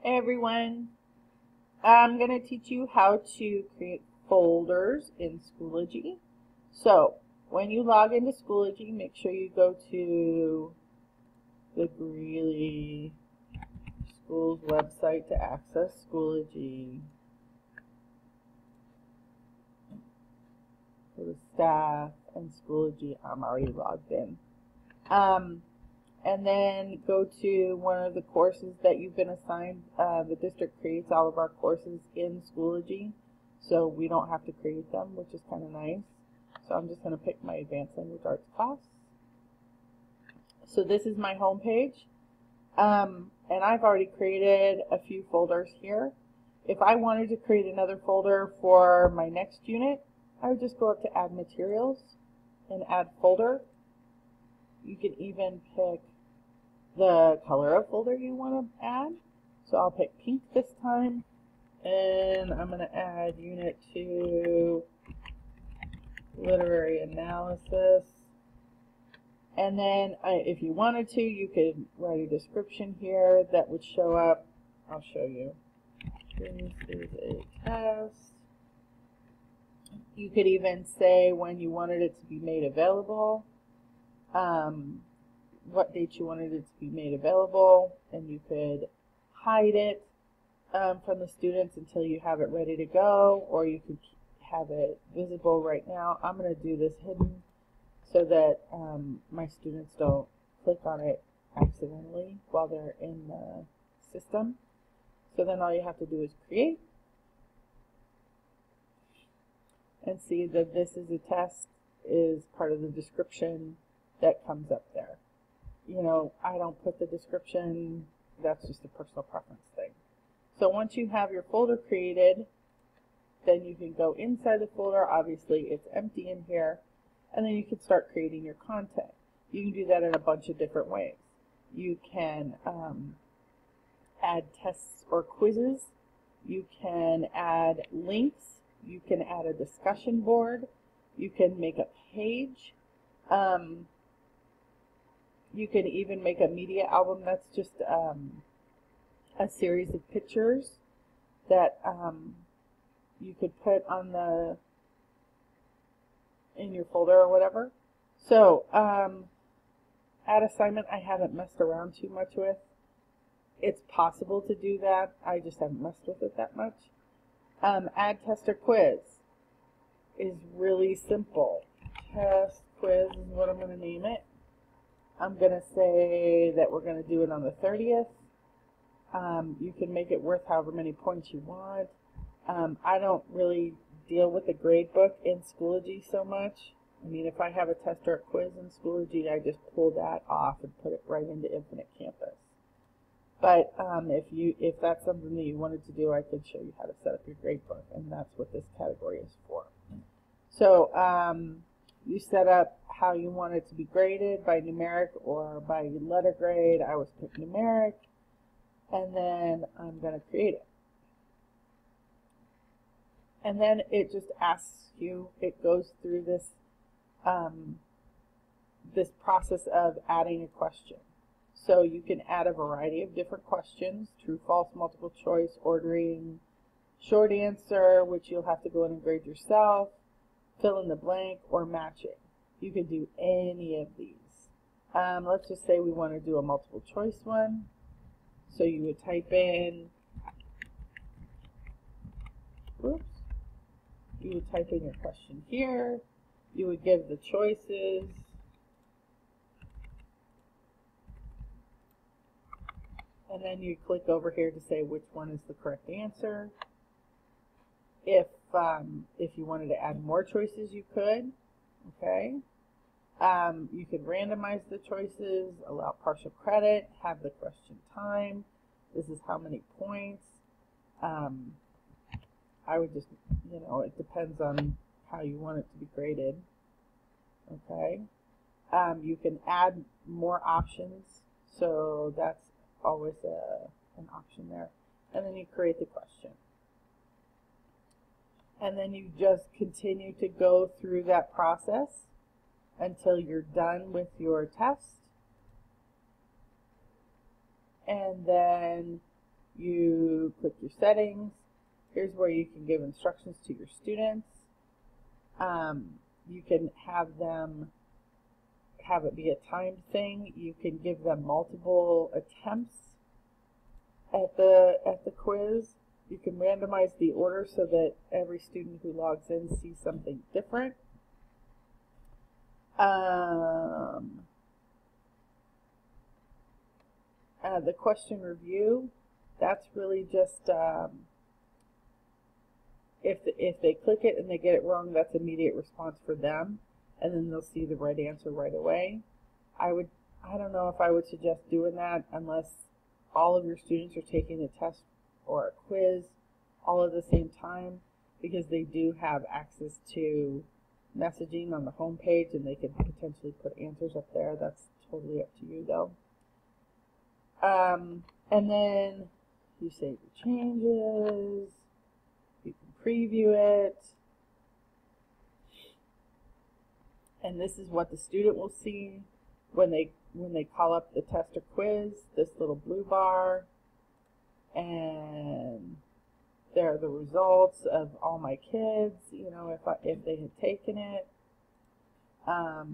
Hey everyone, I'm going to teach you how to create folders in Schoology. So when you log into Schoology, make sure you go to the Greeley Schools website to access Schoology. Go to staff and Schoology. I'm already logged in. And then go to one of the courses that you've been assigned. The district creates all of our courses in Schoology, so we don't have to create them, which is kind of nice. So I'm just going to pick my Advanced Language Arts class. So this is my home page, and I've already created a few folders here. If I wanted to create another folder for my next unit, I would just go up to Add Materials and Add Folder. You can even pick the color of folder you want to add. So I'll pick pink this time, and I'm going to add Unit 2 Literary Analysis. And then if you wanted to, you could write a description here that would show up. I'll show you. This is a test. You could even say when you wanted it to be made available. What date you wanted it to be made available, and you could hide it from the students until you have it ready to go, or you could have it visible right now. I'm going to do this hidden so that my students don't click on it accidentally while they're in the system. So then all you have to do is create and see that this is a test is part of the description that comes up there. You know, I don't put the description, that's just a personal preference thing. So once you have your folder created, then you can go inside the folder. Obviously it's empty in here, and then you can start creating your content. You can do that in a bunch of different ways. You can add tests or quizzes. You can add links. You can add a discussion board. You can make a page. You can even make a media album that's just a series of pictures that you could put on in your folder or whatever. So add assignment I haven't messed around too much with. It's possible to do that. I just haven't messed with it that much. Add test or quiz is really simple. Test quiz is what I'm going to name it. I'm going to say that we're going to do it on the 30th. You can make it worth however many points you want. I don't really deal with the grade book in Schoology so much. I mean, if I have a test or a quiz in Schoology, I just pull that off and put it right into Infinite Campus. But if that's something that you wanted to do, I could show you how to set up your grade book, and that's what this category is for. So you set up how you want it to be graded, by numeric or by letter grade. I always pick numeric, and then I'm going to create it. And then it just asks you, it goes through this this process of adding a question. So you can add a variety of different questions: true, false, multiple choice, ordering, short answer, which you'll have to go in and grade yourself, fill in the blank, or matching. You can do any of these. Let's just say we want to do a multiple choice one. So you would type in, you would type in your question here. You would give the choices. And then you click over here to say which one is the correct answer. If you wanted to add more choices, you could. Okay. You could randomize the choices, allow partial credit, have the question time. This is how many points. I would just, you know, it depends on how you want it to be graded. Okay. You can add more options, so that's always an option there. And then you create the question. And then you just continue to go through that process until you're done with your test. And then You click your settings. Here's where you can give instructions to your students. You can have it be a timed thing. You can give them multiple attempts at the quiz. You can randomize the order so that every student who logs in sees something different. The question review, that's really just if they click it and they get it wrong, that's immediate response for them, and then they'll see the right answer right away. I don't know if I would suggest doing that unless all of your students are taking a test or a quiz all at the same time, because they do have access to messaging on the home page and they could potentially put answers up there. That's totally up to you though. And then you save your changes, you can preview it, and this is what the student will see when they call up the test or quiz, this little blue bar, and there are the results of all my kids, you know, if they had taken it. I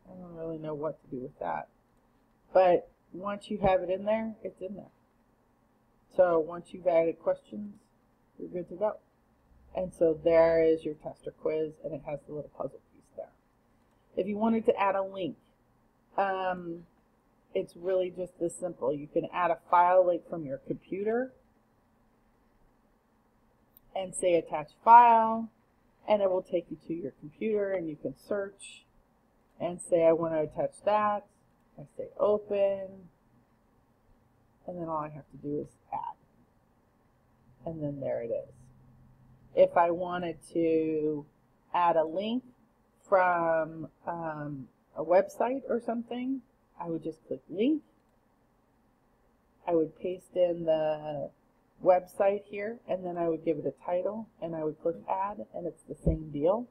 don't really know what to do with that. But once you have it in there, it's in there. So once you've added questions, you're good to go. And so there is your test or quiz, and it has the little puzzle piece there. If you wanted to add a link, it's really just this simple. You can add a file link from your computer and say attach file, and it will take you to your computer, and you can search and say I want to attach that. I say open, and then all I have to do is add, and then there it is. If I wanted to add a link from a website or something, I would just click link. I would paste in the website here, and then I would give it a title, and I would click add, and it's the same deal.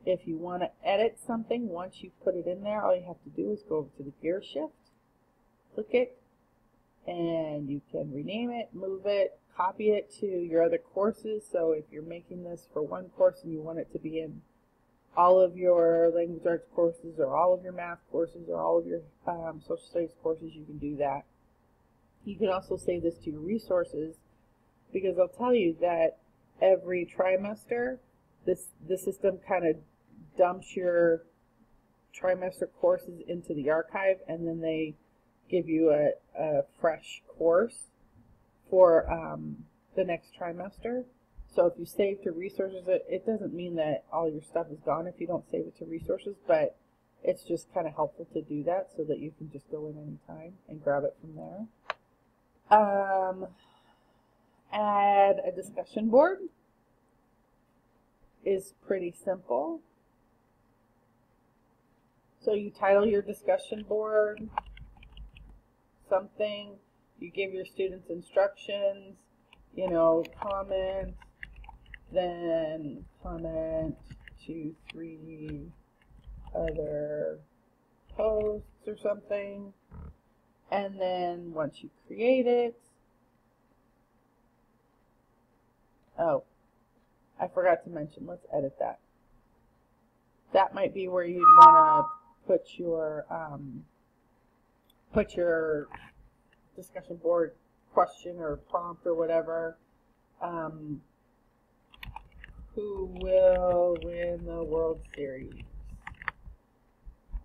If you want to edit something, once you put it in there, all you have to do is go over to the gear shift, click it, and you can rename it, move it, copy it to your other courses. So if you're making this for one course and you want it to be in all of your language arts courses or all of your math courses or all of your social studies courses, you can do that. You can also save this to your resources, because I'll tell you that every trimester, the system kind of dumps your trimester courses into the archive, and then they give you a fresh course for the next trimester. So if you save to resources, it doesn't mean that all your stuff is gone if you don't save it to resources, but it's just kind of helpful to do that so that you can just go in anytime and grab it from there. Add a discussion board is pretty simple. So you title your discussion board something, you give your students instructions, you know, comment, then comment 2, 3 other posts or something, and then once you create it, oh, I forgot to mention, let's edit that. That might be where you'd want to put your discussion board question or prompt or whatever. Who will win the World Series?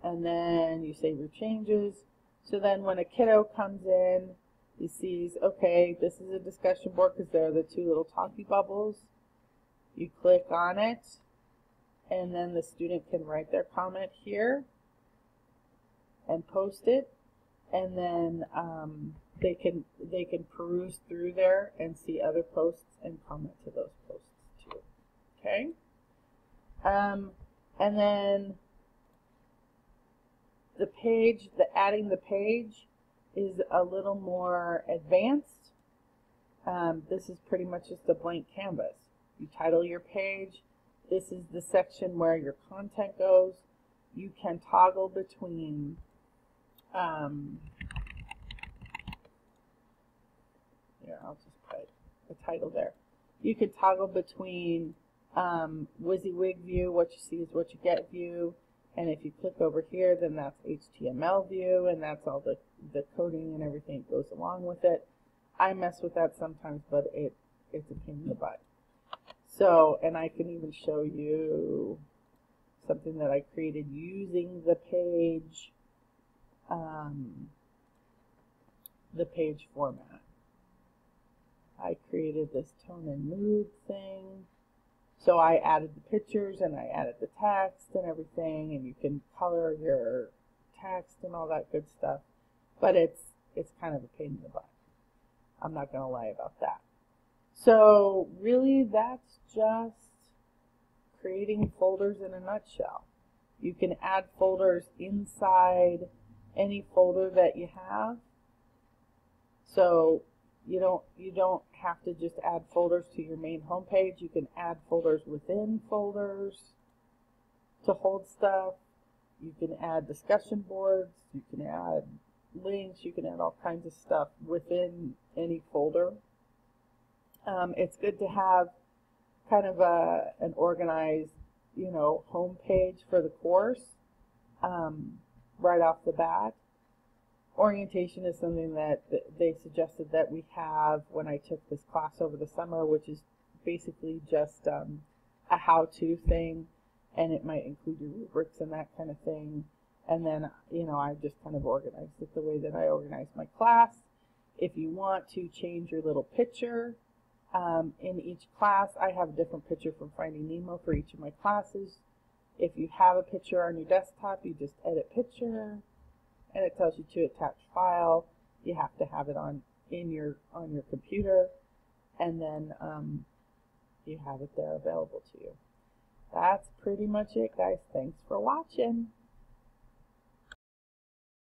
And then you save your changes. So then when a kiddo comes in, he sees, okay, this is a discussion board because there are the 2 little talkie bubbles. You click on it, and then the student can write their comment here and post it, and then they can peruse through there and see other posts and comment to those posts too. Okay, and then the page, adding the page is a little more advanced. This is pretty much just a blank canvas. You title your page. This is the section where your content goes. You can toggle between Um, Here, I'll just put the title there. You can toggle between WYSIWYG view, what you see is what you get view, and if you click over here, then that's HTML view, and that's all the coding and everything that goes along with it. I mess with that sometimes, but it's a pain in the butt. So, and I can even show you something that I created using the page format. I created this tone and mood thing. So I added the pictures and I added the text and everything, and you can color your text and all that good stuff. But it's kind of a pain in the butt. I'm not going to lie about that. So really that's just creating folders in a nutshell. You can add folders inside any folder that you have. So you don't have to just add folders to your main homepage. You can add folders within folders to hold stuff. You can add discussion boards. You can add links. You can add all kinds of stuff within any folder. It's good to have kind of an organized, homepage for the course right off the bat. Orientation is something that they suggested that we have when I took this class over the summer, which is basically just a how-to thing, and it might include your rubrics and that kind of thing. And then, I just kind of organized it the way that I organized my class. If you want to change your little picture in each class, I have a different picture from Finding Nemo for each of my classes. If you have a picture on your desktop, you just edit picture, and it tells you to attach file. You have to have it on your computer, and then you have it there available to you. That's pretty much it, guys. Thanks for watching.